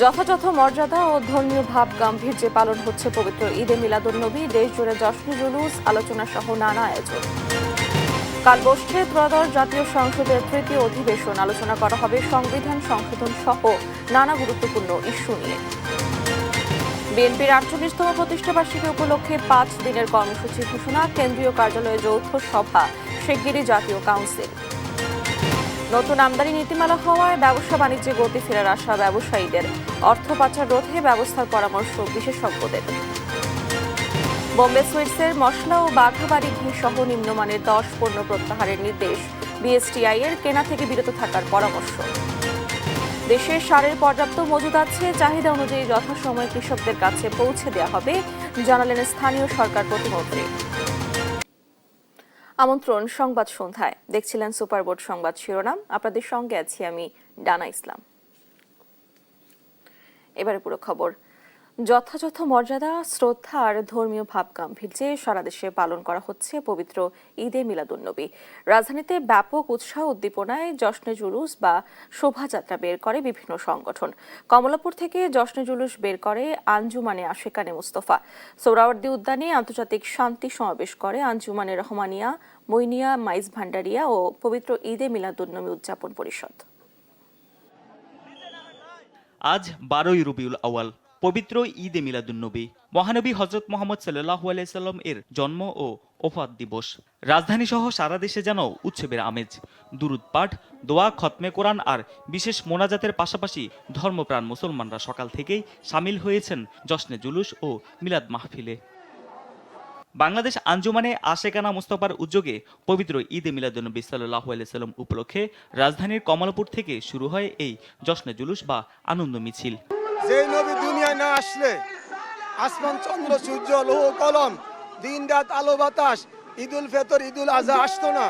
যথাযথ মর্যাদা ও ধর্মীয় ভাব গাম্ভীর্যে পালন হচ্ছে পবিত্র ঈদে মিলাদুন্নবী। দেশ জুড়ে জশ্নে জুলুস, আলোচনা সহ নানা আয়োজন। কাল বসছে ত্রয়োদশ জাতীয় সংসদের তৃতীয় অধিবেশন। আলোচনা করা হবে সংবিধান সংশোধন সহ নানা গুরুত্বপূর্ণ ইস্যু নিয়ে। বিএনপির ৪৮তম প্রতিষ্ঠাবার্ষিকী উপলক্ষে ৫ দিনের কর্মসূচি ঘোষণা। কেন্দ্রীয় কার্যালয়ে যৌথ সভা, শিগগিরই জাতীয় কাউন্সিল। নতুন আমদানি নীতিমালা হওয়ায় ব্যবসা বাণিজ্যে গতি ফেরার আশা ব্যবসায়ীদের। অর্থ পাচার রোধে ব্যবস্থার পরামর্শ বিশেষজ্ঞদের। বোম্বে সুইটসের মশলা ও বাঘাবাড়ি ঘি সহ নিম্নমানের ১০ পণ্য প্রত্যাহারের নির্দেশ। বিএসটিআই এর কেনা থেকে বিরত থাকার পরামর্শ। দেশে সারের পর্যাপ্ত মজুদ আছে, চাহিদা অনুযায়ী যথাসময়ে কৃষকদের কাছে পৌঁছে দেওয়া হবে, জানালেন স্থানীয় সরকার প্রতিমন্ত্রী। আমন্ত্রণ সংবাদ সন্ধ্যায়। দেখছিলেন সুপারবোর্ড সংবাদ শিরোনাম। আপনাদের সঙ্গে আছি আমি ডানা ইসলাম। এবারে পুরো খবর। যথাযথ মর্যাদা, শ্রদ্ধা আর ধর্মীয় ভাব গাম্ভীর্যে সারা দেশে পালন করা হচ্ছে পবিত্র ঈদে মিলাদুন্নবী। রাজধানীতে ব্যাপক উৎসাহ উদ্দীপনায় জশ্নে জুলুস বা শোভাযাত্রা বের করে বিভিন্ন সংগঠন। কমলাপুর থেকে জশ্নে জুলুস বের করে আঞ্জুমানে আশেকানে মুস্তফা। সোহরাওয়ার্দী উদ্যানে আন্তর্জাতিক শান্তি সমাবেশ করে আঞ্জুমানে রহমানিয়া, মইনিয়া, মাইজ ভান্ডারিয়া ও পবিত্র ঈদে মিলাদুন্নবী উদযাপন পরিষদ। আজ ১২ই রবিউল আউয়াল, পবিত্র ঈদে মিলাদুন্নবী। মহানবী হযরত মুহাম্মদ সাল্লাল্লাহু আলাইহি সাল্লাম এর জন্ম ও ওফাত দিবস। রাজধানী সহ সারা দেশে যেন উৎসবের আমেজ। দুরুদ পাঠ, দোয়া, খতমে কোরআন আর বিশেষ মোনাজাতের পাশাপাশি ধর্মপ্রাণ মুসলমানরা সকাল থেকেই সামিল হয়েছেন জশ্নে জুলুস ও মিলাদ মাহফিলে। বাংলাদেশ আঞ্জুমানে আশেকানা মুস্তফার উদ্যোগে পবিত্র ঈদে মিলাদুন্নবী সাল্লাল্লাহু আলাইহি সাল্লাম উপলক্ষে রাজধানীর কমলাপুর থেকে শুরু হয় এই জশ্নে জুলুস বা আনন্দ মিছিল। যে নবী দুনিয়ায় না আসলে আসমান, চন্দ্র, সূর্য, লৌহ কলম, দিন রাত, আলো বাতাস, ঈদুল ফিতর, ঈদুল আজহা আসতো না।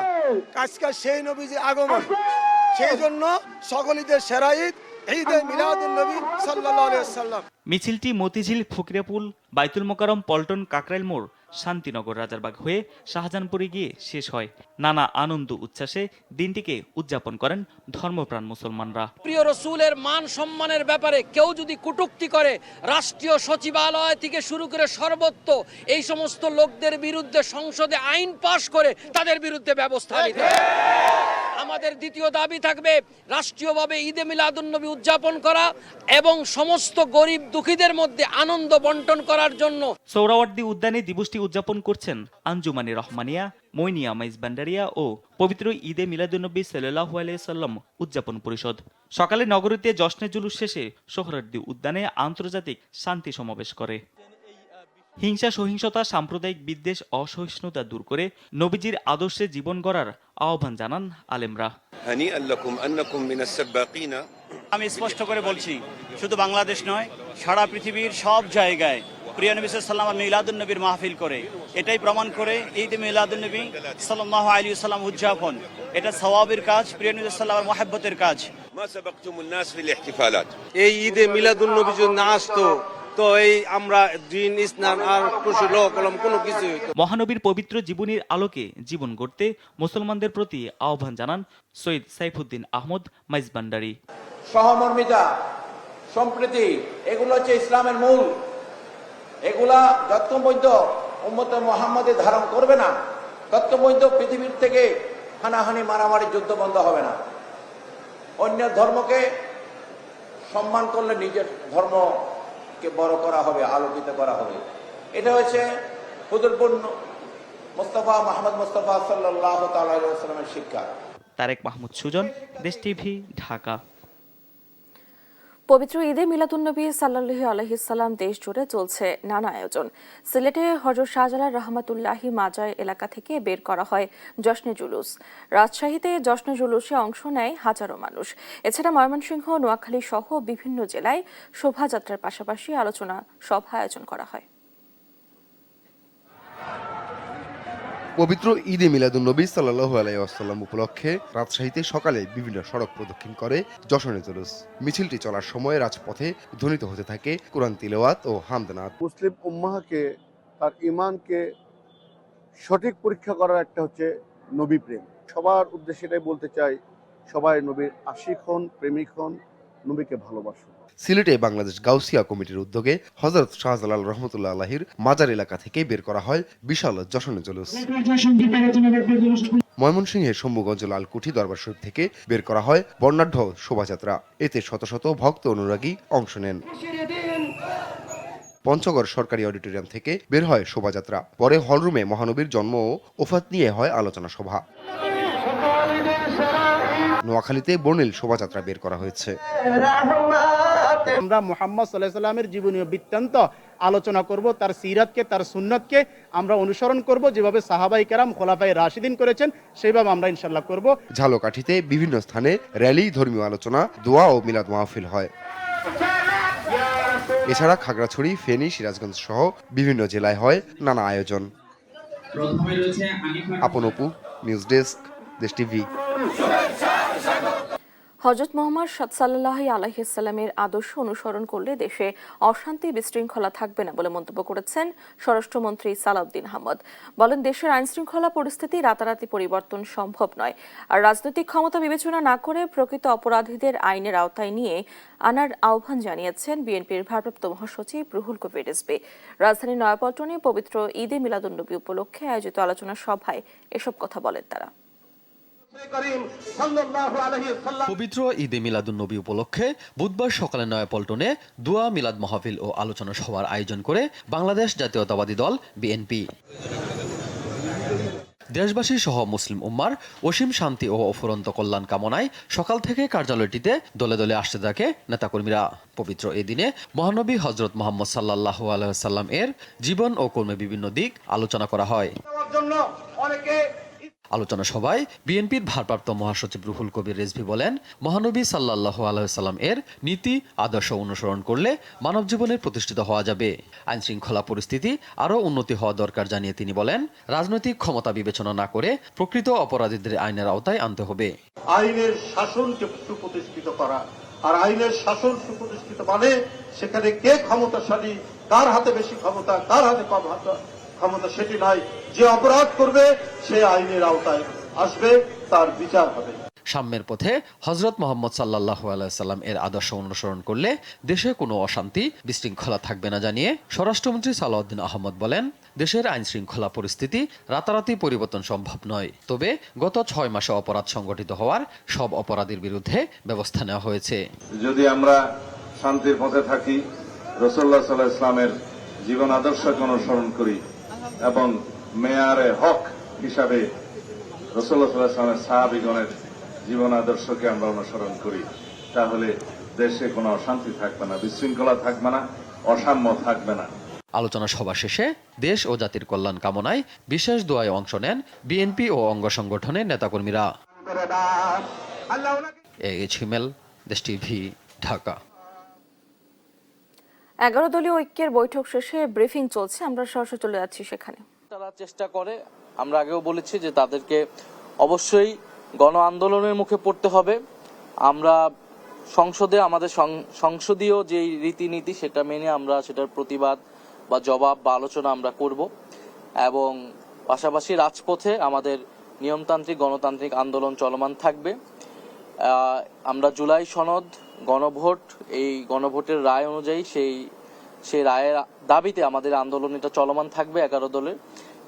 আজকাল সেই নবী যে আগমন, সেই জন্য সকল ঈদের সেরা ঈদ ঈদে মিলাদুন্নবী সাল্লাল্লাহু আলাইহি ওয়াসাল্লাম। মিছিলটি মতিঝিল, ফকিরাপুল, বাইতুল মোকাররম, পল্টন, কাকরাইল মোড়, শান্তিনগর, রাজারবাগ হয়ে শাহজাহানপুরে গিয়ে শেষ হয়। নানা আনন্দ উচ্ছ্বাসে দিনটিকে উদযাপন করেন ধর্মপ্রাণ মুসলমানরা। প্রিয় রসুলের মান সম্মানের ব্যাপারে কেউ যদি কটূক্তি করে, রাষ্ট্রীয় সচিবালয় থেকে শুরু করে সর্বত্র এই সমস্ত লোকদের বিরুদ্ধে সংসদে আইন পাশ করে তাদের বিরুদ্ধে ব্যবস্থা নিতে হবে। আমাদের দ্বিতীয় দাবি থাকবে রাষ্ট্রীয়ভাবে ঈদে মিলাদুন্নবী উদযাপন করা এবং সমস্ত গরিব দুঃখীদের মধ্যে আনন্দ বন্টন করার জন্য। সোহরাওয়ার্দী উদ্যানে দিবসটি উদযাপন করছেন আঞ্জুমানে রহমানিয়া, মইনিয়া, মাইজ ভান্ডারিয়া ও পবিত্র ঈদে মিলাদুন্নবী সাল্লাল্লাহু আলাইহি সাল্লাম উদযাপন পরিষদ। সকালে নগরীতে জশ্নে জুলুস শেষে সোহরাওয়ার্দী উদ্যানে আন্তর্জাতিক শান্তি সমাবেশ করে। হিংসা, সহিংসতা, সাম্প্রদায়িক বিদ্বেষ, অসহিষ্ণুতা দূর করে নবীজির আদর্শে জীবন গড়ার আহ্বান জানান আলেমরা। আমি স্পষ্ট করে বলছি, শুধু বাংলাদেশ নয়, সারা পৃথিবীর সব জায়গায় প্রিয় নবী সাল্লাল্লাহু আলাইহি ওয়াসাল্লাম মিলাদুন্নবীর মাহফিল করে। এটাই প্রমাণ করে ঈদ মিলাদুন্নবী সাল্লাল্লাহু আলাইহি ওয়াসাল্লাম উদযাপন। এটা সওয়াবের কাজ, প্রিয় নবী সাল্লাল্লাহু আলাইহি ওয়াসাল্লামের মহব্বতের কাজ। এই ঈদে মিলাদুন্নবী যদি না আসতো তো এই আমরা দিন ইসলাম আর কলম কোনো কিছু। মহানবীর পবিত্র জীবনীর আলোকে জীবন গড়তে মুসলমানদের প্রতি আহ্বান জানান সৈয়দ সাইফুদ্দিন আহমদ, মাইজ ভান্ডারী। সহমর্মিতা, সম্প্রীতি, এগুলো হচ্ছে ইসলামের মূল। এগুলা যতক্ষণ পর্যন্ত উম্মতে মুহাম্মাদে ধারণ করবে না, ততক্ষণ পর্যন্ত পৃথিবীর থেকে হানাহানি, মারামারি, যুদ্ধ বন্ধ হবে না। অন্য ধর্মকে সম্মান করলে নিজের ধর্মকে বড় করা হবে, আলোকিত করা হবে। এটা হচ্ছে হুজুর মুস্তাফা মুহাম্মদ মুস্তাফা সাল্লাল্লাহু তাআলা আলাইহি ওয়াসাল্লামের শিক্ষা। তারেক মাহমুদ সুজন, দেশ টিভি, ঢাকা। পবিত্র ঈদে মিলাদুন্নবী সাল্লাল্লাহু আলাইহি সাল্লাম দেশ জুড়ে চলছে নানা আয়োজন। সিলেটে হযরত শাহজালাল রহমাতুল্লাহি মাজার এলাকা থেকে বের করা হয় জশ্নে জুলুস। রাজশাহীতে জশ্নে জুলুসে অংশ নেয় হাজারো মানুষ। এছাড়া ময়মনসিংহ, নোয়াখালী সহ বিভিন্ন জেলায় শোভাযাত্রার পাশাপাশি আলোচনা সভা আয়োজন করা হয়। পবিত্র ঈদে মিলাদুন্নবী সাল্লাল্লাহু আলাইহি ওয়াসাল্লাম উপলক্ষে রাজশাহীতে সকালে বিভিন্ন সড়ক প্রদক্ষিণ করে জশ্নে জুলুস। মিছিলটি চলার সময় রাজপথে ধ্বনিত হতে থাকে কোরআন তিলাওয়াত ও হামদনাত। মুসলিম উম্মাহকে, তার ঈমানকে সঠিক পরীক্ষা করার একটা হচ্ছে নবী প্রেম। সবার উদ্দেশ্যে এটাই বলতে চাই, সবাই নবীর আশিক হন, প্রেমিক হন, নবীকে ভালোবাসো। সিলেটে বাংলাদেশ গাউসিয়া কমিটির উদ্যোগে হযরত শাহজালাল রহমতুল্লাহ আলাহির মাজার এলাকা থেকে বের করা হয় বিশাল যশনে জুলুস। ময়মনসিংহের শম্ভুগঞ্জ লালকুঠি দরবার শরীফ থেকে বের করা হয় বর্ণাঢ্য শোভাযাত্রা। এতে শত শত ভক্ত অনুরাগী অংশ নেন। পঞ্চগড় সরকারি অডিটোরিয়াম থেকে বের হয় শোভাযাত্রা। পরে হলরুমে মহানবীর জন্ম ও ওফাত নিয়ে হয় আলোচনা সভা। নোয়াখালীতে বর্ণিল শোভাযাত্রা বের করা হয়েছে। আমরা মুহাম্মদ সাল্লাল্লাহু আলাইহি সাল্লামের জীবনীয় বৃত্তান্ত আলোচনা করব, তার সিরাতকে, তার সুন্নতকে আমরা অনুসরণ করব, যেভাবে সাহাবাই কেরাম খোলাফায়ে রাশিদিন করেছেন সেইভাবে আমরা ইনশাআল্লাহ করব। ঝালকাঠিতে বিভিন্ন স্থানে র্যালি, ধর্মীয় আলোচনা, দোয়া ও মিলাদ মাহফিল হয়। এছাড়া খাগড়াছড়ি, ফেনী, সিরাজগঞ্জ সহ বিভিন্ন জেলায় হয় নানা আয়োজন। আপন অপু, নিউজ ডেস্ক, দেশ টিভি। হযরত মুহাম্মদ সাল্লাল্লাহু আলাইহি ওয়াসাল্লামের আদর্শ অনুসরণ করলে দেশে অশান্তি বিশৃঙ্খলা থাকবে না বলে মন্তব্য করেছেন স্বরাষ্ট্রমন্ত্রী সালাউদ্দিন আহমদ। বলেন, দেশের আইনশৃঙ্খলা পরিস্থিতি রাতারাতি পরিবর্তন সম্ভব নয়। আর রাজনৈতিক ক্ষমতা বিবেচনা না করে প্রকৃত অপরাধীদের আইনের আওতায় নিয়ে আনার আহ্বান জানিয়েছেন বিএনপির ভারপ্রাপ্ত মহাসচিব রুহুল কবির রিজভী। রাজধানীর নয়াপল্টনে পবিত্র ঈদে মিলাদুন্নবী উপলক্ষে আয়োজিত আলোচনা সভায় এসব কথা বলেন তারা। পবিত্র ঈদে মিলাদুন্নবী উপলক্ষে বুধবার সকালে নয়াপল্টনে দোয়া, মিলাদ মাহফিল ও আলোচনা সভার আয়োজন করে বাংলাদেশ জাতীয়তাবাদী দল বিএনপি। দেশবাসী সহ মুসলিম উম্মার অসীম শান্তি ও অফুরন্ত কল্যাণ কামনায় সকাল থেকে কার্যালয়টিতে দলে দলে আসতে থাকে নেতাকর্মীরা। পবিত্র এই দিনে মহানবী হযরত মুহাম্মদ সাল্লাল্লাহু আলাইহি ওয়াসাল্লাম এর জীবন ও কর্মের বিভিন্ন দিক আলোচনা করা হয়। আলোচনা সভায় বিএনপির ভারপ্রাপ্ত মহাসচিব রুহুল কবির রিজভী বলেন, মহানবী সাল্লাল্লাহু আলাইহি ওয়াসাল্লাম এর নীতি আদর্শ অনুসরণ করলে মানব জীবনে প্রতিষ্ঠিত হওয়া যাবে। আইন শৃঙ্খলা পরিস্থিতি আরও উন্নতি হওয়া দরকার জানিয়ে তিনি বলেন, রাজনৈতিক ক্ষমতা বিবেচনা না করে প্রকৃত অপরাধীদের আইনের আওতায় আনতে হবে। আইনের শাসনকে সুপ্রতিষ্ঠিত করা, আর আইনের শাসন সুপ্রতিষ্ঠিত মানে সেখানে কে ক্ষমতাশালী, কার হাতে বেশি ক্ষমতা, কার হাতে কম ক্ষমতা সেটি নয়। যে অপরাধ করবে সে আইনের আওতায় আসবে, তার বিচার হবে। সাম্যের পথে হযরত মুহাম্মদ সাল্লাল্লাহু আলাইহি সাল্লাম এর আদর্শ অনুসরণ করলে দেশে কোনো অশান্তি বিশৃঙ্খলা থাকবে না জানিয়ে স্বরাষ্ট্রমন্ত্রী সালাউদ্দিন আহমদ বলেন, দেশের আইন শৃঙ্খলা পরিস্থিতি রাতারাতি পরিবর্তন সম্ভব নয়। তবে গত 6 মাসে অপরাধ সংগঠিত হওয়ার সব অপরাধীর বিরুদ্ধে ব্যবস্থা নেওয়া হয়েছে। যদি আমরা শান্তির পথে থাকি, রাসূলুল্লাহ সাল্লাল্লাহু আলাইহি ওয়াসাল্লামের জীবন আদর্শকে অনুসরণ করি এবং মেয়ারে হক হিসাবে রাসূলুল্লাহ সাল্লাল্লাহু আলাইহি ওয়াসাল্লামের সাহাবীগণের জীবন আদর্শকে আমরা অনুসরণ করি, তাহলে দেশে কোনো অশান্তি থাকবে না, বিশৃঙ্খলা থাকবে না, অসাম্য থাকবে না। আলোচনা সভা শেষে দেশ ও জাতির কল্যাণ কামনায় বিশেষ দোয়ায় অংশ নেন বিএনপি ও অঙ্গ সংগঠনের নেতাকর্মীরা। এইচ হিমেল, দেশ টিভি, ঢাকা। 11 দলীয় ঐক্যের বৈঠক শেষে ব্রিফিং চলছে, আমরা সরাসরি চলে যাচ্ছি সেখানে। তারা চেষ্টা করে, আমরা আগেও বলেছি যে তাদেরকে অবশ্যই গণ আন্দোলনের মুখে পড়তে হবে। আমরা সংসদে আমাদের সংসদীয় যে রীতিনীতি সেটা মেনে আমরা সেটার প্রতিবাদ বা জবাব বা আলোচনা আমরা করব, এবং পাশাপাশি রাজপথে আমাদের নিয়মতান্ত্রিক গণতান্ত্রিক আন্দোলন চলমান থাকবে। আমরা জুলাই সনদ, গণভোট, এই গণভোটের রায় অনুযায়ী সেই রায়ের দাবিতে আমাদের আন্দোলন এটা চলমান থাকবে 11 দলের।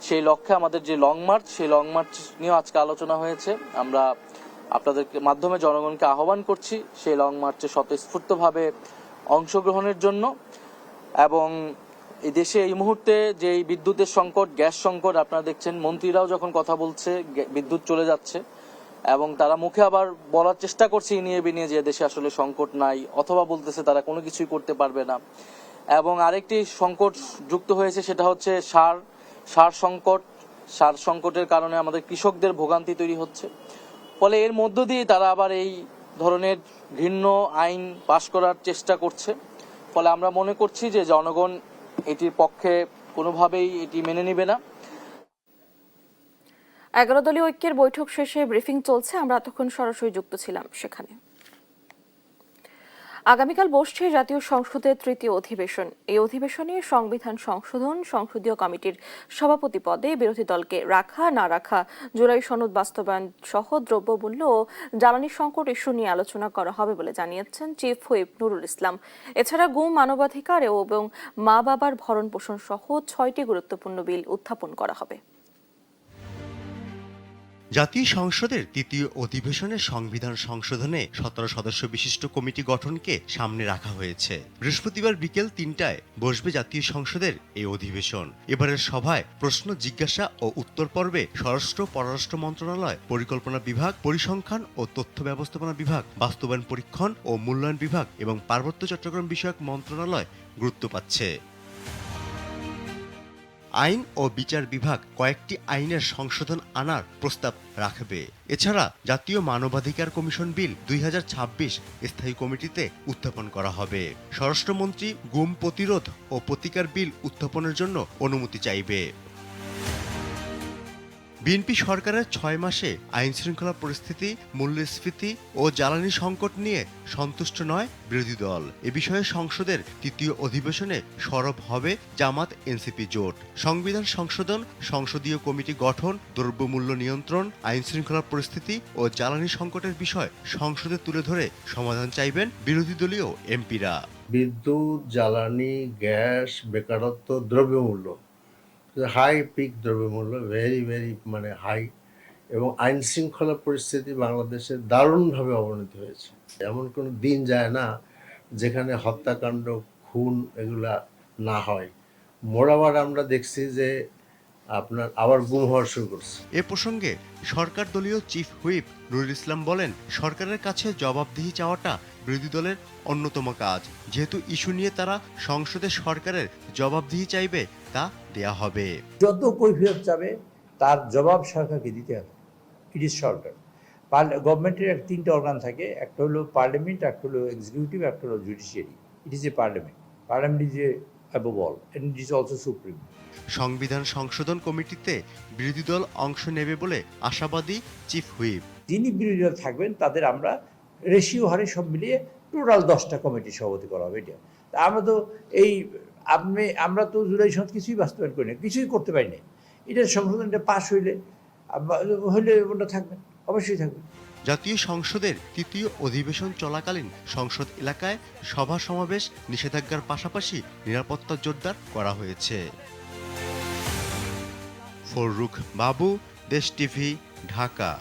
সেই লক্ষ্যে আমাদের যে লং মার্চ, সেই লং মার্চ নিয়ে আজকে আলোচনা হয়েছে। আমরা আপনাদের মাধ্যমে জনগণকে আহ্বান করছি সেই লং মার্চে স্বতঃস্ফূর্তভাবে অংশগ্রহণের জন্য। এবং এই দেশে এই মুহূর্তে যে বিদ্যুতের সংকট, গ্যাস সংকট, আপনারা দেখছেন মন্ত্রীরাও যখন কথা বলছে বিদ্যুৎ চলে যাচ্ছে, এবং তারা মুখে আবার বলার চেষ্টা করছে ইনিয়ে বিনিয়ে যে দেশে আসলে সংকট নাই, অথবা বলতেছে তারা কোনো কিছুই করতে পারবে না। এবং আরেকটি সংকট যুক্ত হয়েছে, সেটা হচ্ছে সার সংকট। সার সংকটের কারণে আমাদের কৃষকদের ভোগান্তি তৈরি হচ্ছে। ফলে এর মধ্য দিয়ে তারা আবার এই ধরনের ঘৃণ্য আইন পাশ করার চেষ্টা করছে। ফলে আমরা মনে করছি যে জনগণ এটির পক্ষে কোনোভাবেই এটি মেনে নেবে না। 11 দলীয় ঐক্যের বৈঠক শেষে ব্রিফিং চলছে, আমরা এতক্ষণ সরাসরি যুক্ত ছিলাম সেখানে। আগামীকাল বসছে জাতীয় সংসদের তৃতীয় অধিবেশন। এই অধিবেশনে সংবিধান সংশোধন সংসদীয় কমিটির সভাপতি পদে বিরোধী দলকে রাখা না রাখা, জুলাই সনদ বাস্তবায়ন সহ দ্রব্যমূল্য ও জ্বালানি সংকট ইস্যু নিয়ে আলোচনা করা হবে বলে জানিয়েছেন চিফ হুইপ নুরুল ইসলাম। এছাড়া গুম, মানবাধিকার এবং মা বাবার ভরণ পোষণ সহ 6টি গুরুত্বপূর্ণ বিল উত্থাপন করা হবে। জাতীয় সংসদের তৃতীয় অধিবেশনে সংবিধান সংশোধনে 17 সদস্য বিশিষ্ট কমিটি গঠনকে সামনে রাখা হয়েছে। বৃহস্পতিবার বিকেল 3টায় বসবে জাতীয় সংসদের এই অধিবেশন। এবারের সভায় প্রশ্ন জিজ্ঞাসা ও উত্তর পর্বে স্বরাষ্ট্র পররাষ্ট্র মন্ত্রণালয়, পরিকল্পনা বিভাগ, পরিসংখ্যান ও তথ্য ব্যবস্থাপনা বিভাগ, বাস্তবায়ন পরীক্ষণ ও মূল্যায়ন বিভাগ এবং পার্বত্য চট্টগ্রাম বিষয়ক মন্ত্রণালয় গুরুত্ব পাচ্ছে। আইন ও বিচার বিভাগ কয়েকটি আইনের সংশোধন আনার প্রস্তাব রাখবে। এছাড়া জাতীয় মানবাধিকার কমিশন বিল 2026 স্থায়ী কমিটিতে উত্থাপন করা হবে। স্বরাষ্ট্রমন্ত্রী গুম প্রতিরোধ ও প্রতিকার বিল উত্থাপনের জন্য অনুমতি চাইবে। বিএনপি সরকারের 6 মাসে আইন শৃঙ্খলা পরিস্থিতি, মূল্যস্ফীতি ও জ্বালানি সংকট নিয়ে সন্তুষ্ট নয় বিরোধী দল। এ বিষয়ে সংসদের তৃতীয় অধিবেশনে সরব হবে জামাত এনসিপি জোট। সংবিধান সংশোধন, সংসদীয় কমিটি গঠন, দ্রব্যমূল্য নিয়ন্ত্রণ, আইন শৃঙ্খলা পরিস্থিতি ও জ্বালানি সংকটের বিষয় সংসদে তুলে ধরে সমাধান চাইবেন বিরোধী দলীয় এমপিরা। বিদ্যুৎ, জ্বালানি, গ্যাস, বেকারত্ব, দ্রব্যমূল্য, হাই পিক দ্রব্যমূল্য, ভেরি হাই, এবং আইন শৃঙ্খলা পরিস্থিতি বাংলাদেশের দারুণভাবে অবনতি হয়েছে। এমন কোনো দিন যায় না যেখানে হত্যাকাণ্ড, খুন এগুলা না হয়। মোরাবার আমরা দেখছি যে আপনার আবার গুম হওয়া শুরু করছে। এ প্রসঙ্গে সরকার দলীয় চিফ হুইপ নুরুল ইসলাম বলেন, সরকারের কাছে জবাবদিহি চাওয়াটা বিরোধী দলের অন্যতম কাজ। যেহেতু ইস্যু নিয়ে তারা সংসদে সরকারের জবাবদিহি চাইবে, তা দেয়া হবে। যত কৈফিয়ত চাবে তার জবাব সরকারকে দিতে হবে। ইট ইজ সরকার। গভর্নমেন্টের 3টা অর্গান থাকে, একটা হলো পার্লামেন্ট, একটা হলো এক্সিকিউটিভ, একটা হলো judiciary. It is a parliament. Parliament is a above all and it is also supreme. সংবিধান সংশোধন কমিটিতে বিরোধী দল অংশ নেবে বলে আশাবাদী চিফ হুইপ। যিনি বিরোধী দল থাকবেন তাদের আমরা রেশিও হারে সব মিলিয়ে টোটাল 10টা কমিটি সভাপতি করা হবে। এটা আমরা তো জুলাই সনদ কিছুই বাস্তবায়ন করি না, কিছুই করতে পারি না। এটার সংশোধনটা পাশ হইলে ওটা থাকবে, অবশ্যই থাকবে। জাতীয় সংসদের তৃতীয় অধিবেশন চলাকালীন সংসদ এলাকায় সভা সমাবেশ নিষেধাজ্ঞার পাশাপাশি নিরাপত্তা জোরদার করা হয়েছে। ফররুখ বাবু, দেশ টিভি, ঢাকা।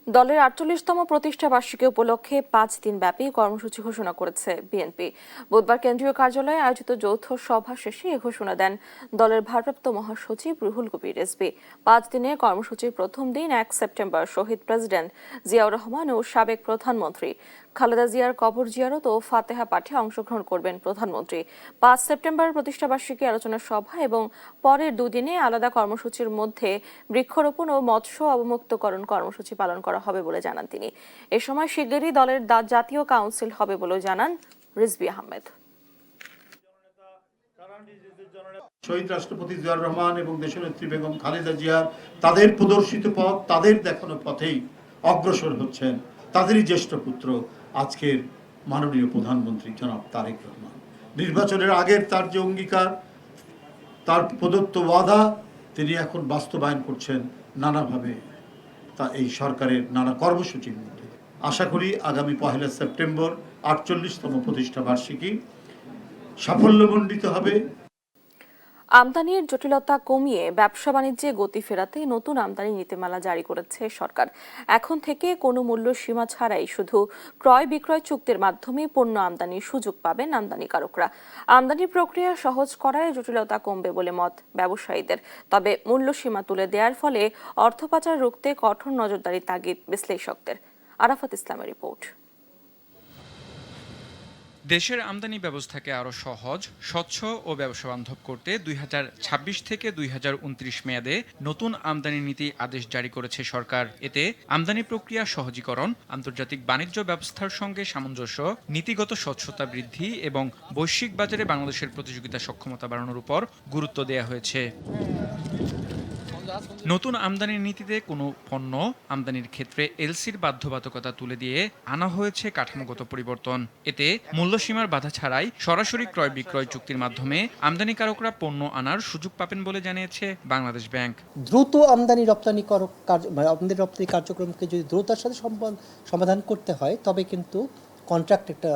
দলের 48তম প্রতিষ্ঠা বার্ষিকী উপলক্ষে 5 দিন ব্যাপী কর্মসূচি ঘোষণা করেছে বিএনপি। বুধবার কেন্দ্রীয় কার্যালয়ে আয়োজিত যৌথ সভা শেষে এ ঘোষণা দেন দলের ভারপ্রাপ্ত মহাসচিব রুহুল কবির রিজভী। 5 দিনের কর্মসূচির প্রথম দিন 1 সেপ্টেম্বর শহীদ প্রেসিডেন্ট জিয়াউর রহমান ও সাবেক প্রধানমন্ত্রী খালেদা জিয়ার কবর জিয়ারত ও ফাতেহা পাঠে অংশগ্রহণ করবেন প্রধানমন্ত্রী। 5 সেপ্টেম্বর প্রতিষ্ঠাবার্ষিকী আলোচনা সভা এবং পরের দুদিনে আলাদা কর্মসূচির মধ্যে বৃক্ষরোপণ ও মৎস্য অবমুক্তকরণ কর্মসূচি পালন করা হবে বলে জানান তিনি। এ সময় শিগগিরই দলের জাতীয় কাউন্সিল হবে বলে জানান রিজভী আহমেদ। শহীদ রাষ্ট্রপতি জিয়াউর রহমান এবং দেশনেত্রী বেগম খালেদা জিয়ার তাদের প্রদর্শিত পথ, তাদের দেখানো পথেই অগ্রসর হচ্ছেন তাদেরই জ্যেষ্ঠ পুত্র আজকের মাননীয় প্রধানমন্ত্রী জনাব তারেক রহমান। নির্বাচনের আগের তার যে অঙ্গীকার, তার প্রদত্ত ওয়াদা তিনি এখন বাস্তবায়ন করছেন নানাভাবে, তা এই সরকারের নানা কর্মসূচির মধ্যে। আশা করি আগামী 1 সেপ্টেম্বর 48তম প্রতিষ্ঠা বার্ষিকী সাফল্যমণ্ডিত হবে। আমদানির জটিলতা কমিয়ে ব্যবসা বাণিজ্যে গতি ফেরাতে নতুন আমদানি নীতিমালা জারি করেছে সরকার। এখন থেকে কোনো মূল্য সীমা ছাড়াই শুধু ক্রয় বিক্রয় চুক্তির মাধ্যমে পণ্য আমদানির সুযোগ পাবেন আমদানিকারকরা। আমদানি প্রক্রিয়া সহজ করায় জটিলতা কমবে বলে মত ব্যবসায়ীদের। তবে মূল্য সীমা তুলে দেওয়ার ফলে অর্থ পাচার রুখতে কঠোর নজরদারি তাগিদ বিশ্লেষকদের। আরাফাত ইসলামের রিপোর্ট। দেশের আমদানি ব্যবস্থাকে আরও সহজ, স্বচ্ছ ও ব্যবসাবান্ধব করতে 2026 থেকে 2029 মেয়াদে নতুন আমদানি নীতি আদেশ জারি করেছে সরকার। এতে আমদানি প্রক্রিয়া সহজীকরণ, আন্তর্জাতিক বাণিজ্য ব্যবস্থার সঙ্গে সামঞ্জস্য, নীতিগত স্বচ্ছতা বৃদ্ধি এবং বৈশ্বিক বাজারে বাংলাদেশের প্রতিযোগিতা সক্ষমতা বাড়ানোর উপর গুরুত্ব দেওয়া হয়েছে। নতুন আমদানির নীতিতে কোনো পণ্য আমদানির ক্ষেত্রে এলসির বাধ্যবাধকতা তুলে দিয়ে আনা হয়েছে কাঠামোগত পরিবর্তন। এতে মূল্যসীমার বাধা ছাড়াই সরাসরি ক্রয় বিক্রয় চুক্তির মাধ্যমে আমদানিকারকরা পণ্য আনার সুযোগ পাবেন বলে জানিয়েছে বাংলাদেশ ব্যাংক। দ্রুত আমদানি রপ্তানি কার্যক্রমকে যদি দ্রুততার সাথে সমাধান করতে হয়, তবে কিন্তু কন্ট্রাক্ট একটা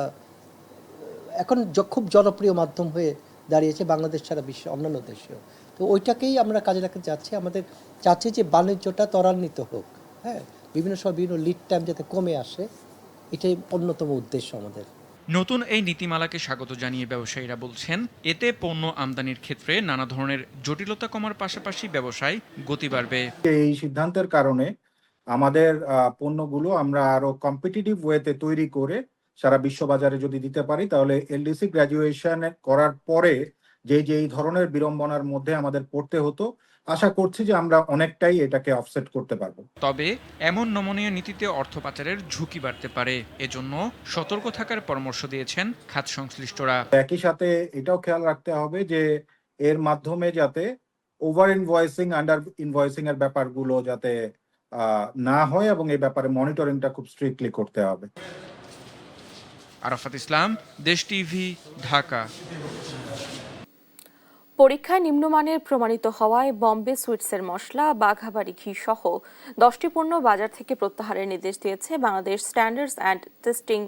এখন খুব জনপ্রিয় মাধ্যম হয়ে দাঁড়িয়েছে বাংলাদেশ ছাড়া বিশ্বের অন্যান্য দেশেও। তো ওইটাকেই আমরা কাজে লাগাতে যাচ্ছি। আমাদের চাচ্ছি যে বাণিজ্যটা ত্বরান্বিত হোক, হ্যাঁ, বিভিন্ন লিড টাইম যাতে কমে আসে, এটাই অন্যতম উদ্দেশ্য আমাদের। নতুন এই নীতিমালাকে স্বাগত জানিয়ে ব্যবসায়ীরা বলছেন, এতে পণ্য আমদানির ক্ষেত্রে নানা ধরনের জটিলতা কমার পাশাপাশি ব্যবসায় গতি বাড়বে। এই সিদ্ধান্তের কারণে আমাদের পণ্যগুলো আমরা আরো কম্পিটিটিভ ওয়েতে তৈরি করে সারা বিশ্ববাজারে যদি দিতে পারি, তাহলে এলডিসি গ্র্যাজুয়েশন করার পরে যে এই ধরনের বিড়ম্বনার মধ্যে আমাদের পড়তে হতো, আশা করছি যে আমরা অনেকটাই এটাকে অফসেট করতে পারবো। তবে এমন নমনীয় নীতিতে অর্থ পাচারের ঝুঁকি বাড়তে পারে, এজন্য সতর্ক থাকার পরামর্শ দিয়েছেন খাত সংশ্লিষ্টরা। একই সাথে এটাও খেয়াল রাখতে হবে যে এর মাধ্যমে যাতে ওভার ইনভয়েসিং, আন্ডার ইনভয়েসিং এর ব্যাপারগুলো যাতে না হয়, এবং এই ব্যাপারে মনিটরিংটা খুব স্ট্রিক্টলি করতে হবে। আরাফাত ইসলাম, দেশ টিভি, ঢাকা। পরীক্ষায় নিম্নমানের প্রমাণিত হওয়ায় বম্বে সুইটসের মশলা, বাঘাবাড়ি ঘি সহ 10টি পণ্য বাজার থেকে প্রত্যাহারের নির্দেশ দিয়েছে Bangladesh standards and testing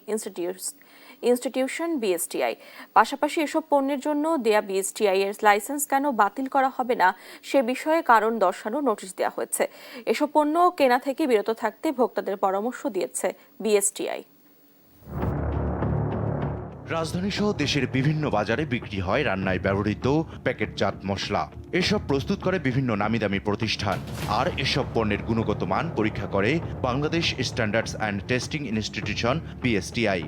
institution BSTI. পাশাপাশি এসব পণ্যের জন্য দেয়া বিএসটিআই এর লাইসেন্স কেন বাতিল করা হবে না সে বিষয়ে কারণ দর্শানো নোটিশ দেওয়া হয়েছে। এসব পণ্য কেনা থেকে বিরত থাকতে ভোক্তাদের পরামর্শ দিয়েছে বিএসটিআই। রাজধানী সহ দেশের বিভিন্ন বাজারে বিক্রি হয় রান্নায় ব্যবহৃত প্যাকেটজাত মশলা। এসব প্রস্তুত করে বিভিন্ন নামিদামি প্রতিষ্ঠান, আর এসব পণ্যের গুণগত মান পরীক্ষা করে Bangladesh standards and testing institution BSTI.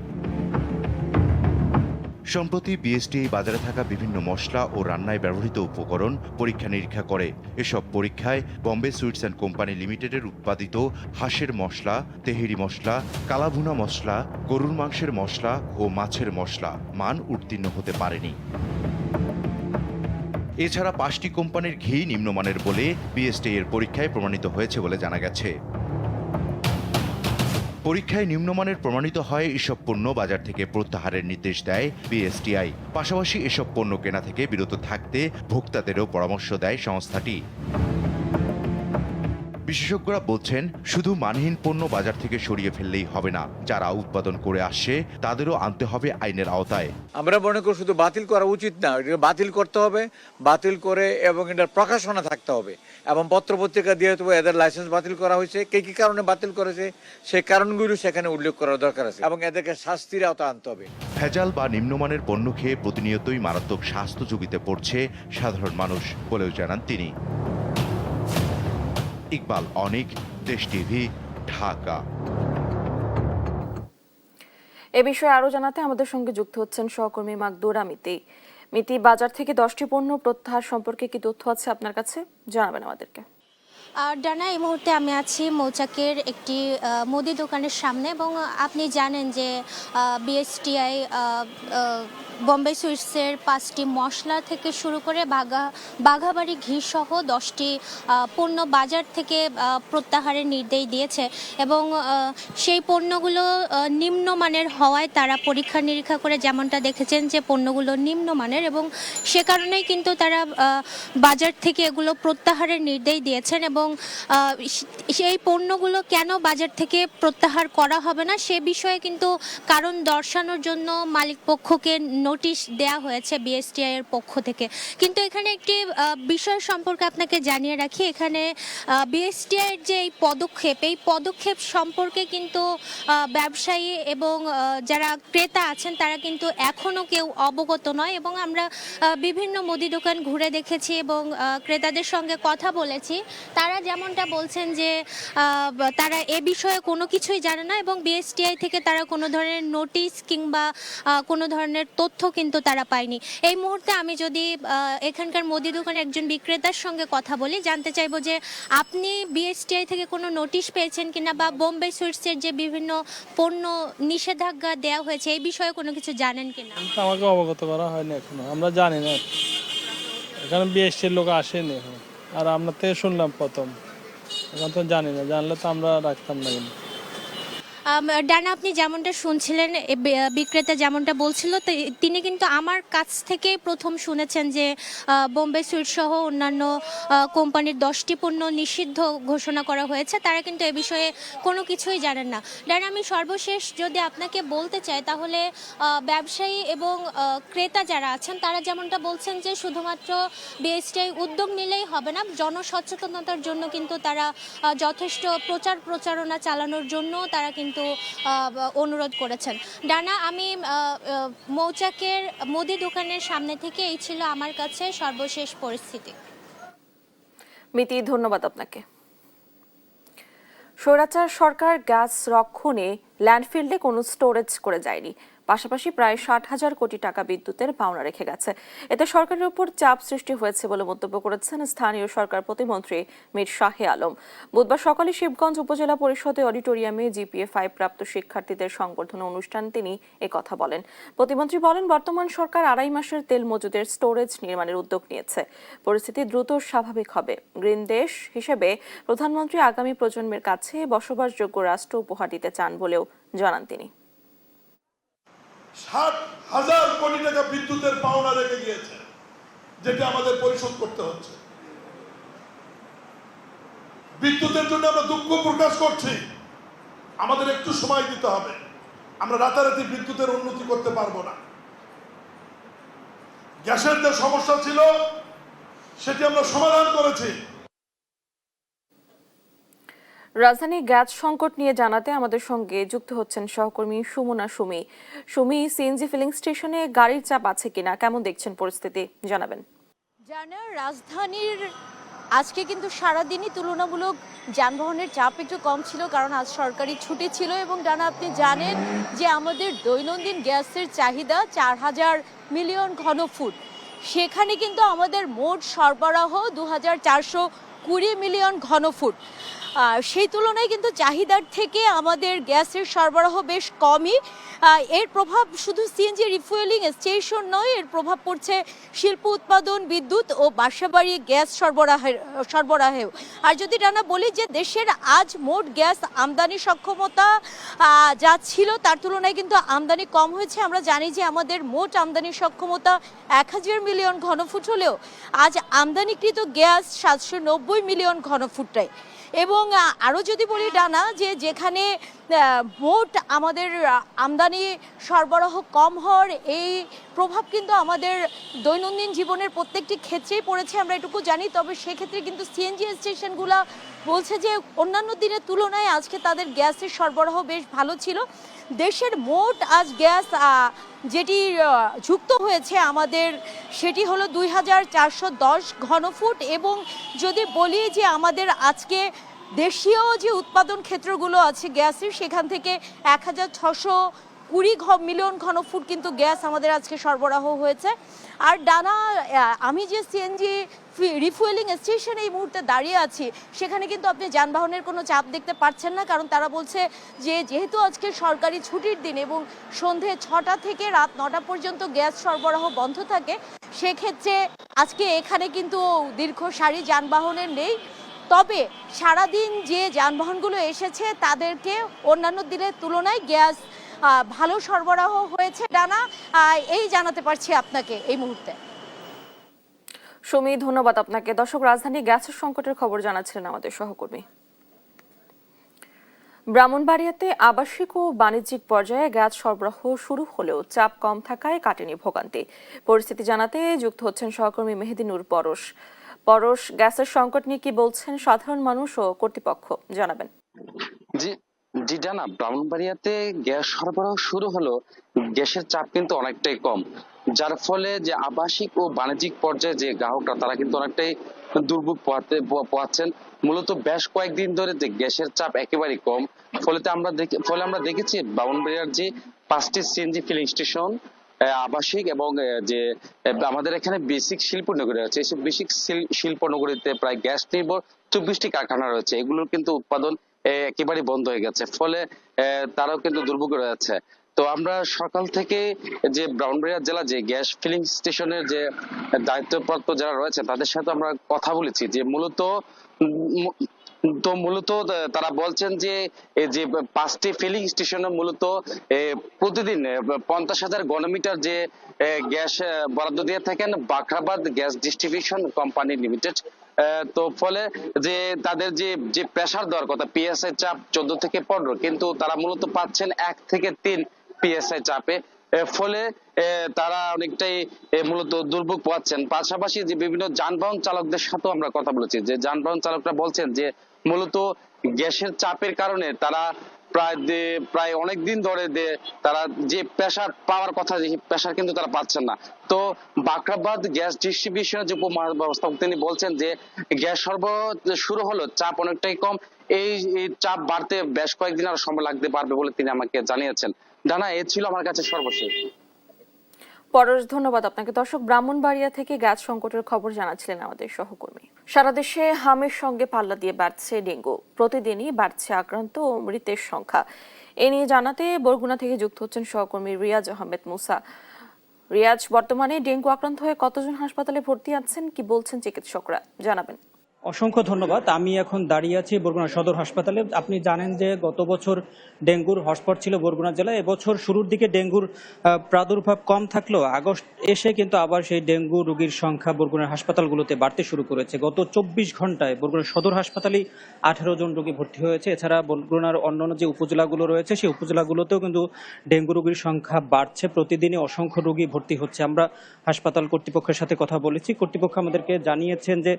সম্প্রতি বিএসটিআই বাজারে থাকা বিভিন্ন মশলা ও রান্নায় ব্যবহৃত উপকরণ পরীক্ষা নিরীক্ষা করে। এসব পরীক্ষায় বম্বে সুইটস অ্যান্ড কোম্পানি লিমিটেডের উৎপাদিত হাঁসের মশলা, তেহেরি মশলা, কালাভুনা মশলা, গরুর মাংসের মশলা ও মাছের মশলা মান উত্তীর্ণ হতে পারেনি। এছাড়া 5টি কোম্পানির ঘি নিম্নমানের বলে বিএসটিআই এর পরীক্ষায় প্রমাণিত হয়েছে বলে জানা গেছে। পরীক্ষায় নিম্নমানের প্রমাণিত হয় এসব পণ্য বাজার থেকে প্রত্যাহারের নির্দেশ দেয় বিএসটিআই। পাশাপাশি এসব পণ্য কেনা থেকে বিরত থাকতে ভোক্তাদেরও পরামর্শ দেয় সংস্থাটি। বিশেষজ্ঞরা বলছেন, শুধু মানহীন পণ্য বাজার থেকে সরিয়ে ফেললেই হবে না, যারা উৎপাদন করে আসছে তাদেরও আনতে হবে আইনের আওতায়। আমরা মনে করি শুধু বাতিল করা উচিত না, এটা বাতিল করতে হবে, বাতিল করে এবং এটার প্রকাশনা থাকতে হবে এবং পত্রপত্রিকা দিয়ে এদের লাইসেন্স বাতিল করা হয়েছে, কি কারণে বাতিল করেছে সেই কারণগুলো সেখানে উল্লেখ করার দরকার আছে এবং এদেরকে শাস্তির আওতায় আনতে হবে। ভেজাল বা নিম্নমানের পণ্য খেয়ে প্রতিনিয়তই মারাত্মক স্বাস্থ্য ঝুঁকিতে পড়ছে সাধারণ মানুষ বলেও জানান তিনি। ইকবাল অনিক, দেশ টিভি, ঢাকা। এ বিষয়ে আরো জানাতে আমাদের সঙ্গে যুক্ত হচ্ছেন সহকর্মী মাকদুরা মিতি। মিতি, বাজার থেকে 10টি পণ্য প্রত্যাহার সম্পর্কে কি তথ্য আছে আপনার কাছে, জানাবেন আমাদেরকে। ডানা, এই মুহূর্তে আমি আছি মৌচাকের একটি মুদি দোকানের সামনে এবং আপনি জানেন যে বিএসটিআই বম্বে সুইটসের 5টি মশলা থেকে শুরু করে বাঘাবাড়ি ঘি সহ 10টি পণ্য বাজার থেকে প্রত্যাহারের নির্দেশ দিয়েছে এবং সেই পণ্যগুলো নিম্নমানের হওয়ায় তারা পরীক্ষা নিরীক্ষা করে যেমনটা দেখেছেন যে পণ্যগুলো নিম্নমানের এবং সে কারণেই কিন্তু তারা বাজার থেকে এগুলো প্রত্যাহারের নির্দেশ দিয়েছেন এবং সেই পণ্যগুলো কেন বাজার থেকে প্রত্যাহার করা হবে না সে বিষয়ে কিন্তু কারণ দর্শানোর জন্য মালিক পক্ষকে নোটিশ দেয়া হয়েছে বিএসটিআই এর পক্ষ থেকে। কিন্তু এখানে একটি বিষয় সম্পর্কে আপনাকে জানিয়ে রাখি, এখানে বিএসটিআই এর যে এই পদক্ষেপ সম্পর্কে কিন্তু ব্যবসায়ী এবং যারা ক্রেতা আছেন তারা কিন্তু এখনও কেউ অবগত নয় এবং আমরা বিভিন্ন মুদি দোকান ঘুরে দেখেছি এবং ক্রেতাদের সঙ্গে কথা বলেছি। তারা যেমনটা বলছেন যে তারা এ বিষয়ে কোনো কিছুই জানে না এবং বিএসটিআই থেকে তারা কোনো ধরনের নোটিশ কিংবা কোনো ধরনের তথ্য কিন্তু তারা পায়নি। এই মুহূর্তে আমি যদি এখানকার মুদি দোকানের একজন বিক্রেতার সঙ্গে কথা বলি, জানতে চাইবো যে আপনি বিএসটিআই থেকে কোনো নোটিশ পেয়েছেন কিনা বা বোম্বে সুইটসের যে বিভিন্ন পণ্য নিষেধাজ্ঞা দেওয়া হয়েছে এই বিষয়ে কোনো কিছু জানেন কিনা? আমাকে অবগত করা হয়নি এখনো, আমরা জানি না, এখানে বিএসটিআই লোক আসেনি এখনো। আর আপনার থেকে শুনলাম প্রথম, এখন তো জানি না, জানলে তো আমরা রাখতাম না। কিন্তু ডানা, আপনি যেমনটা শুনছিলেন, বিক্রেতা যেমনটা বলছিল, তিনি কিন্তু আমার কাছ থেকে প্রথম শুনেছেন যে বোম্বে সুইট সহ অন্যান্য কোম্পানির 10টি পণ্য নিষিদ্ধ ঘোষণা করা হয়েছে। তারা কিন্তু এ বিষয়ে কোনো কিছুই জানেন না। ডানা, আমি সর্বশেষ যদি আপনাকে বলতে চাই, তাহলে ব্যবসায়ী এবং ক্রেতা যারা আছেন তারা যেমনটা বলছেন যে শুধুমাত্র বিএসটিআই উদ্যোগ নিলেই হবে না, জনসচেতনতার জন্য কিন্তু তারা যথেষ্ট প্রচারণা চালানোর জন্য তারা কিন্তু অনুরোধ করেছেন। ডানা, আমি মৌচাকের মুদি দোকানের সামনে থেকে এই ছিল আমার কাছে সর্বশেষ পরিস্থিতি। মিতি, ধন্যবাদ আপনাকে। স্বৈরাচার সরকার গ্যাস রক্ষণে ল্যান্ডফিল্ডে কোনো স্টোরেজ করে যায়নি, পাশাপাশি প্রায় 60,000 কোটি টাকা বিদ্যুতের পাওনা রেখে গেছে। এতে সরকারের উপর চাপ সৃষ্টি হয়েছে বলে মন্তব্য করেছেন স্থানীয় সরকার প্রতিমন্ত্রী মীর শাহে আলম। বুধবার সকালে শিবগঞ্জ উপজেলা পরিষদের অডিটোরিয়ামে GPA-5 প্রাপ্ত শিক্ষার্থীদের সংবর্ধনা অনুষ্ঠানে তিনি একথা বলেন। প্রতিমন্ত্রী বলেন, বর্তমান সরকার 2.5 মাসের তেল মজুদের স্টোরেজ নির্মাণের উদ্যোগ নিয়েছে। পরিস্থিতি দ্রুত স্বাভাবিক হবে। গ্রিন দেশ হিসেবে প্রধানমন্ত্রী আগামী প্রজন্মের কাছে বসবাসযোগ্য রাষ্ট্র উপহার দিতে চান বলেও জানান তিনি। 60,000 কোটি টাকা বিদ্যুতের পাওনা রেখে গিয়েছে, যেটা আমাদের পরিশোধ করতে হচ্ছে। বিদ্যুতের জন্য আমরা দুঃখ প্রকাশ করছি, আমাদের একটু সময় দিতে হবে। আমরা রাতারাতি বিদ্যুতের উন্নতি করতে পারবো না। গ্যাসের যে সমস্যা ছিল সেটি আমরা সমাধান করেছি। রাজধানী গ্যাস সংকট নিয়ে জানাতে আমাদের সঙ্গে যুক্ত হচ্ছেন সহকর্মী সুমনা সুমি। সুমি, সিএনজি ফিলিং স্টেশনে গাড়ির চাপ আছে কিনা, কেমন দেখছেন পরিস্থিতি, জানাবেন। জানা, রাজধানীর আজকে কিন্তু সারাদিনই তুলনামূলক যানবাহনের চাপ একটু কম ছিল, কারণ আজ সরকারি ছুটি ছিল। এবং জানা, আপনি জানেন যে আমাদের দৈনন্দিন গ্যাসের চাহিদা 4,000 মিলিয়ন ঘনফুট। সেখানে কিন্তু আমাদের মোট সরবরাহ 2,420 মিলিয়ন ঘনফুট। সেই তুলনায় কিন্তু চাহিদার থেকে আমাদের গ্যাসের সরবরাহ বেশ কমই। এর প্রভাব শুধু সিএনজি রিফুয়েলিং স্টেশন নয়, এর প্রভাব পড়ছে শিল্প উৎপাদন, বিদ্যুৎ ও বাসাবাড়ি গ্যাস সরবরাহেও। আর যদি টানা বলি যে দেশের আজ মোট গ্যাস আমদানি সক্ষমতা যা ছিল তার তুলনায় কিন্তু আমদানি কম হয়েছে। আমরা জানি যে আমাদের মোট আমদানি সক্ষমতা 1,000 মিলিয়ন ঘনফুট হলেও আজ আমদানিকৃত গ্যাস 790 মিলিয়ন ঘনফুটটাই। এবং আরও যদি বলি ডানা, যে যেখানে মোট আমাদের আমদানি সরবরাহ কম হওয়ার এই প্রভাব কিন্তু আমাদের দৈনন্দিন জীবনের প্রত্যেকটি ক্ষেত্রেই পড়েছে, আমরা এটুকু জানি। তবে সেক্ষেত্রে কিন্তু সিএনজি স্টেশনগুলো বলছে যে অন্যান্য দিনের তুলনায় আজকে তাদের গ্যাসের সরবরাহ বেশ ভালো ছিল। দেশের মোট আজ গ্যাস যেটি যুক্ত হয়েছে আমাদের, সেটি হলো 2,410 ঘনফুট। এবং যদি বলি যে আমাদের আজকে দেশীয় যে উৎপাদন ক্ষেত্রগুলো আছে গ্যাসের, সেখান থেকে 1,620 মিলিয়ন ঘনফুট কিন্তু গ্যাস আমাদের আজকে সরবরাহ হয়েছে। আর ডানা, আমি যে সিএনজি রিফুয়েলিং স্টেশনে এই মুহূর্তে দাঁড়িয়ে আছি, সেখানে কিন্তু আপনি যানবাহনের কোনো চাপ দেখতে পাচ্ছেন না, কারণ তারা বলছে যে যেহেতু আজকে সরকারি ছুটির দিন এবং সন্ধে 6টা থেকে রাত 9টা পর্যন্ত গ্যাস সরবরাহ বন্ধ থাকে, সেক্ষেত্রে আজকে এখানে কিন্তু দীর্ঘ সারি যানবাহনের নেই। তবে সারাদিন যে যানবাহনগুলো এসেছে তাদেরকে অন্যান্য দিনের তুলনায় গ্যাস ভালো সরবরাহ হয়েছে। ডানা, এই জানাতে পারছি আপনাকে এই মুহূর্তে। সুমি, ধন্যবাদ আপনাকে। দর্শক, রাজধানী গ্যাসের সংকটের খবর জানাচ্ছিলেন আমাদের সহকর্মী। ব্রাহ্মণবাড়িয়াতে আবাসিক ও বাণিজ্যিক পর্যায়ে গ্যাস সরবরাহ শুরু হলেও চাপ কম থাকায় কাটেনি ভোগান্তি। পরিস্থিতি জানাতে যুক্ত হচ্ছেন সহকর্মী মেহেদি নূর পরশ। পরশ, গ্যাসের সংকট নিয়ে কি বলছেন সাধারণ মানুষ ও কর্তৃপক্ষ, জানাবেন। জি জানা, ব্রাহ্মণবাড়িয়াতে গ্যাস সরবরাহ শুরু হলো, গ্যাসের চাপ কিন্তু অনেকটাই কম, যার ফলে যে আবাসিক ও বাণিজ্যিক পর্যায়ে যে গ্রাহকরা তারা কিন্তু অনেকটাই দুর্ভোগ পোহাচ্ছেন। মূলত বেশ কয়েকদিন ধরে যে গ্যাসের চাপ একেবারেই কম, ফলে আমরা দেখেছি ব্রাহ্মণবাড়িয়ার যে 5টি সিএনজি ফিলিং স্টেশন, আবাসিক এবং যে আমাদের এখানে বেসিক শিল্প নগরী আছে, এইসব বেসিক শিল্প নগরীতে প্রায় গ্যাস নির্ভর 24টি কারখানা রয়েছে। এগুলোর কিন্তু উৎপাদন একেবারে বন্ধ হয়ে গেছে, ফলে তারাও কিন্তু দুর্ভোগে রয়েছে। তো আমরা সকাল থেকে যে ব্রাহ্মণবাড়িয়া জেলা যে গ্যাস ফিলিং স্টেশনের যে দায়িত্বপ্রাপ্ত যারা রয়েছে তাদের সাথে আমরা কথা বলেছি, যে মূলত তারা বলছেন যে এই যে 5টি ফিলিং স্টেশনে মূলত প্রতিদিন 50,000 ঘনমিটার যে গ্যাস বরাদ্দ দিয়ে থাকেন Bakhrabad gas distribution company limited. তো ফলে যে তাদের যে প্রেসার দেওয়ার কথা পিএসআই চাপ 14 থেকে 15, কিন্তু তারা মূলত পাচ্ছেন 1 থেকে 3 পিএসআই চাপে। ফলে তারা অনেকটাই মূলত দুর্ভোগ পাচ্ছেন। পাশাপাশি যে বিভিন্ন যানবাহন চালকদের সাথেও আমরা কথা বলেছি, যে যানবাহন চালকরা বলছেন যে মূলত গ্যাসের চাপের কারণে তারা প্রায় অনেক দিন ধরে তারা যে প্রেসার পাওয়ার কথা প্রেসার কিন্তু তারা পাচ্ছেন না। তো বাখরাবাদ গ্যাস ডিস্ট্রিবিউশনের যে উপমহাব্যবস্থাপক তিনি বলছেন যে গ্যাস সরবরাহ শুরু হলো, চাপ অনেকটাই কম, এই চাপ বাড়তে বেশ কয়েকদিন আরো সময় লাগতে পারবে বলে তিনি আমাকে জানিয়েছেন। ডানা, এ ছিল আমার কাছে সর্বশেষ। পরশ, ধন্যবাদ আপনাকে। দর্শক, ব্রাহ্মণবাড়িয়া থেকে গ্যাস সংকটের খবর জানাচ্ছিলেন আমাদের সহকর্মী। সারা দেশে হামের সঙ্গে পাল্লা দিয়ে বাড়ছে ডেঙ্গু, প্রতিদিনই বাড়ছে আক্রান্ত ও মৃতের সংখ্যা। এ নিয়ে জানাতে বরগুনা থেকে যুক্ত হচ্ছেন সহকর্মী রিয়াজ আহমেদ মুসা। রিয়াজ, বর্তমানে ডেঙ্গু আক্রান্ত হয়ে কতজন হাসপাতালে ভর্তি আছেন, কি বলছেন চিকিৎসকরা, জানাবেন। অসংখ্য ধন্যবাদ। আমি এখন দাঁড়িয়ে আছি বরগুনা সদর হাসপাতালে। আপনি জানেন যে গত বছর ডেঙ্গুর হটস্পট ছিল বরগুনা জেলায়। এবছর শুরুর দিকে ডেঙ্গুর প্রাদুর্ভাব কম থাকলেও আগস্ট এসে কিন্তু আবার সেই ডেঙ্গু রোগীর সংখ্যা বরগুনার হাসপাতালগুলোতে বাড়তে শুরু করেছে। গত 24 ঘন্টায় বরগুনা সদর হাসপাতালেই 18 জন রোগী ভর্তি হয়েছে। এছাড়া বরগুনার অন্যান্য যে উপজেলাগুলো রয়েছে সেই উপজেলাগুলোতেও কিন্তু ডেঙ্গু রোগীর সংখ্যা বাড়ছে, প্রতিদিনই অসংখ্য রোগী ভর্তি হচ্ছে। আমরা হাসপাতাল কর্তৃপক্ষের সাথে কথা বলেছি। কর্তৃপক্ষ আমাদেরকে জানিয়েছেন যে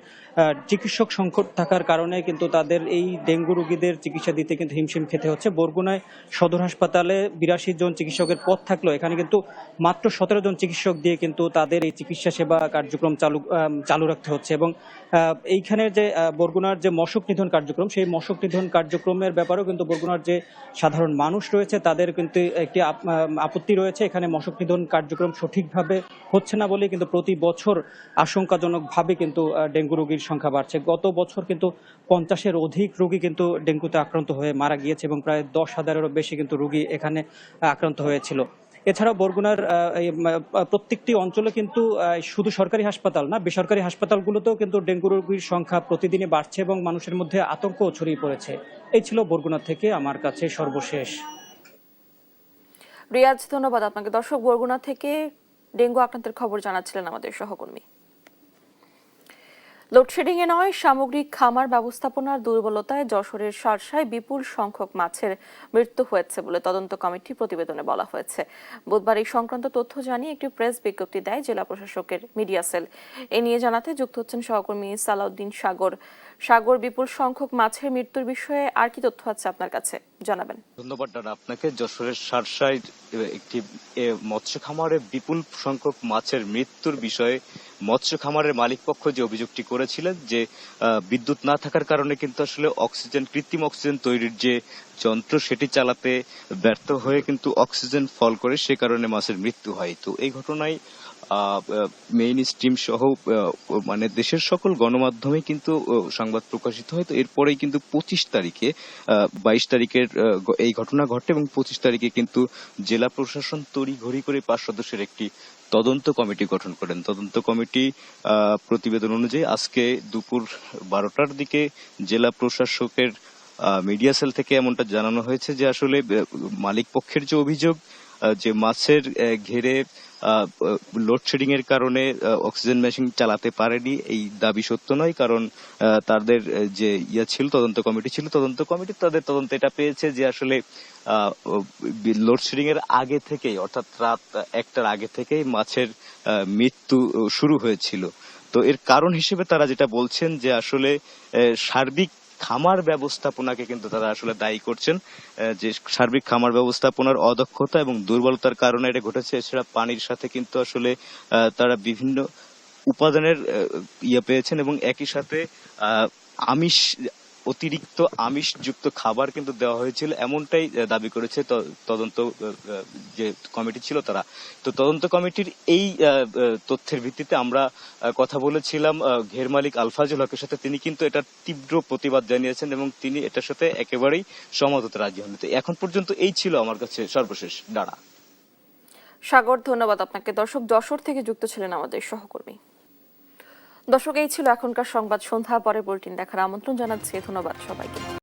চিকিৎসক সংকট থাকার কারণে কিন্তু তাদের এই ডেঙ্গু রোগীদের চিকিৎসা দিতে কিন্তু হিমশিম খেতে হচ্ছে। বরগুনায় সদর হাসপাতালে 82 জন চিকিৎসকের পদ থাকলেও এখানে কিন্তু মাত্র 17 জন চিকিৎসক দিয়ে কিন্তু তাদের এই চিকিৎসা সেবা কার্যক্রম চালু রাখতে হচ্ছে। এবং এইখানে যে বরগুনার যে মশক নিধন কার্যক্রম, সেই মশক নিধন কার্যক্রমের ব্যাপারেও কিন্তু বরগুনার যে সাধারণ মানুষ রয়েছে তাদের কিন্তু একটি আপত্তি রয়েছে। এখানে মশক নিধন কার্যক্রম সঠিকভাবে হচ্ছে না বলে কিন্তু প্রতি বছর আশঙ্কাজনকভাবে কিন্তু ডেঙ্গু রোগীর সংখ্যা বাড়ছে। গত বছর কিন্তু 50-এর অধিক রোগী কিন্তু ডেঙ্গুতে আক্রান্ত হয়ে মারা গিয়েছে এবং প্রায় 10,000-এরও বেশি কিন্তু রোগী এখানে আক্রান্ত হয়েছিল। এছাড়াও বরগুনার প্রত্যেকটি অঞ্চলে কিন্তু শুধু সরকারি হাসপাতাল না, বেসরকারি হাসপাতালগুলোতেও কিন্তু ডেঙ্গু রোগীর সংখ্যা প্রতিদিনই বাড়ছে এবং মানুষের মধ্যে আতঙ্ক ছড়িয়ে পড়েছে। এই ছিল বরগুনা থেকে আমার কাছে সর্বশেষ। রিয়াজ, ধন্যবাদ আপনাকে। দর্শক, বরগুনা থেকে ডেঙ্গু আক্রান্তের খবর জানাচ্ছিলেন আমাদের সহকর্মী। লোডশেডিং এ নয়, সামগ্রিক খামার ব্যবস্থাপনার দুর্বলতায় যশোরের শার্শায় বিপুল সংখ্যক মাছের মৃত্যু হয়েছে বলে তদন্ত কমিটির প্রতিবেদনে বলা হয়েছে। বুধবার এই সংক্রান্ত তথ্য জানিয়ে একটি প্রেস বিজ্ঞপ্তি দেয় জেলা প্রশাসকের মিডিয়া সেল। এ নিয়ে জানাতে যুক্ত হচ্ছেন সহকর্মী সালাউদ্দিন সাগর। সাগর, বিপুল সংখ্যক মাছের মৃত্যুর বিষয়ে আর কি তথ্য আছে আপনার কাছে, জানাবেন। ধন্যবাদ দাদা আপনাকে। যশোরের শার্শায় একটি মৎস্য খামারে বিপুল সংখ্যক মাছের মৃত্যুর বিষয়ে মৎস্য খামারের মালিক পক্ষ যে অভিযোগটি করেছিলেন যে বিদ্যুৎ না থাকার কারণে কিন্তু আসলে কৃত্রিম অক্সিজেন তৈরির যে যন্ত্র সেটি চালাতে ব্যর্থ হয়ে কিন্তু অক্সিজেন ফল করে, সে কারণে মাছের মৃত্যু হয়। তো এই ঘটনায় মেইন স্ট্রিম সহ মানে দেশের সকল গণমাধ্যমে কিন্তু সংবাদ প্রকাশিত হয়। তো এরপরেই কিন্তু 22 তারিখের এই ঘটনা ঘটে এবং 25 তারিখে কিন্তু জেলা প্রশাসন তড়িঘড়ি করে 5 সদস্যের একটি তদন্ত কমিটি গঠন করেন। তদন্ত কমিটি প্রতিবেদন অনুযায়ী আজকে দুপুর 12টার দিকে জেলা প্রশাসকের মিডিয়া সেল থেকে এমনটা জানানো হয়েছে যে আসলে মালিক পক্ষের যে অভিযোগ যে মাছের ঘেরে লোডশেডিং এর কারণে অক্সিজেন মেশিন চালাতে পারেনি, এই দাবি সত্য নয়। কারণ তাদের যে তদন্ত কমিটি তাদের তদন্ত এটা পেয়েছে যে আসলে লোডশেডিং এর আগে থেকেই, অর্থাৎ রাত 1টার আগে থেকেই মাছের মৃত্যু শুরু হয়েছিল। তো এর কারণ হিসেবে তারা যেটা বলছেন যে আসলে সার্বিক খামার ব্যবস্থাপনাকে কিন্তু তারা আসলে দায়ী করছেন, যে সার্বিক খামার ব্যবস্থাপনার অদক্ষতা এবং দুর্বলতার কারণে এটা ঘটেছে। এছাড়া পানির সাথে কিন্তু আসলে তারা বিভিন্ন উপাদানের পেয়েছেন এবং একই সাথে আমিষ অতিরিক্ত আমিষযুক্ত খাবার কিন্তু দেওয়া হয়েছিল, এমনটাই দাবি করেছে তদন্ত যে কমিটি ছিল তারা। তো তদন্ত কমিটির এই তথ্যের ভিত্তিতে আমরা কথা বলেছিলাম ঘের মালিক আলফাজুল হকের সাথে। তিনি কিন্তু এটার তীব্র প্রতিবাদ জানিয়েছেন এবং তিনি এটার সাথে একেবারেই সহমত হতে রাজি হন। তো এখন পর্যন্ত এই ছিল আমার কাছে সর্বশেষ ডানা। সাগর, ধন্যবাদ আপনাকে। দর্শক, যশোর থেকে যুক্ত ছিলেন আমাদের সহকর্মী। দর্শক, এই ছিল এখনকার সংবাদ সন্ধ্যা। পরে বুলেটিন দেখার আমন্ত্রণ জানাচ্ছি। ধন্যবাদ সবাইকে।